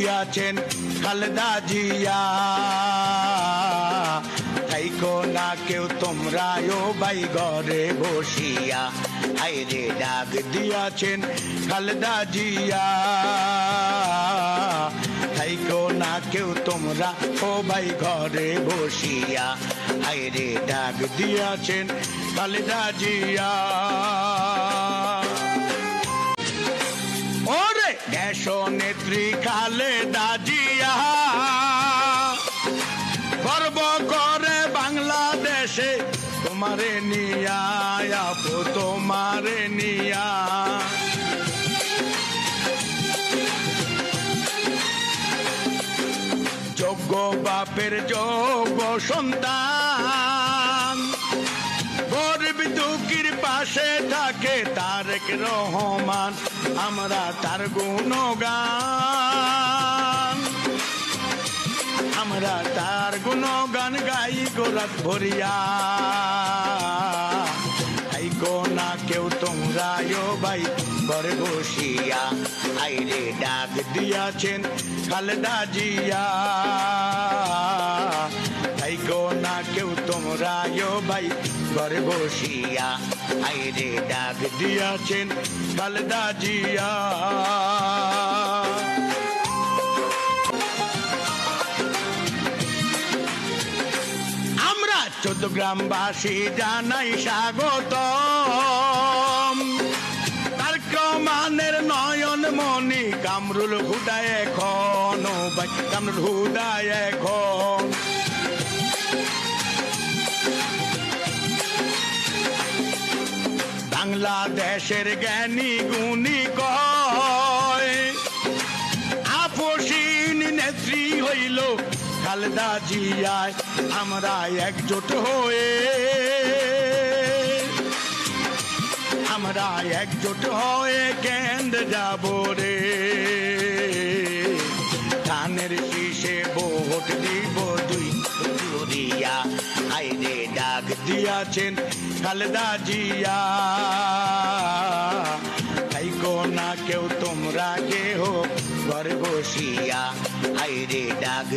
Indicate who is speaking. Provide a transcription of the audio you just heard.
Speaker 1: দিয়াছেন খালেদা জিয়া। থাইকো না কেউ তোমরা ও ভাই ঘরে বসিয়া, হায়রে ডাক দিয়াছেন খালেদা জিয়া। থাইকো না কেউ তোমরা ও ভাই ঘরে বসিয়া, হায়রে ডাক দিয়াছেন খালেদা জিয়া। ওরে দেশ নেত্রী খালেদা জিয়া গর্ব করে বাংলাদেশে তোমারে নিয়া, আপু তোমারে নিয়া। যোগ্য বাপের যোগ্য সন্তান, গরিব দুঃখীর পাশে থাকে তারেক রহমান। আমরা তার গুণগান, আমরা তার গুণগান গাই গোরাত ভরিয়া। থাইকো না কেউ তোমরা ও ভাই ঘরে বসিয়া, আইরে ডাক দিয়াছেন খালেদা জিয়া। থাইকো না কেউ তোমরা ও ভাই ঘরে বসিয়া, আইরে ডাক দিয়াছেন খালেদা জিয়া। আমরা 14 গ্রামবাসী জানাই স্বাগত, তারেক রহমানের নয়ন মনি কামরুল হুদা এখন, ভাই কামরুল হুদা এখন। বাংলাদেশের জ্ঞানী গুণী কয়, আপসীন নেত্রী হইল খালেদা জিয়ায়। আমরা একজোট হয়ে, আমরা একজোট হয়ে কেন্দ্রে যাব রে। ধানের শীষে ভোট দিব দুই দিয়া, আইরে ডাক দিয়াছেন খালেদা জিয়া। থাইকো না কেউ তোমরা কেহ ঘরে বসিয়া, আইরে ডাক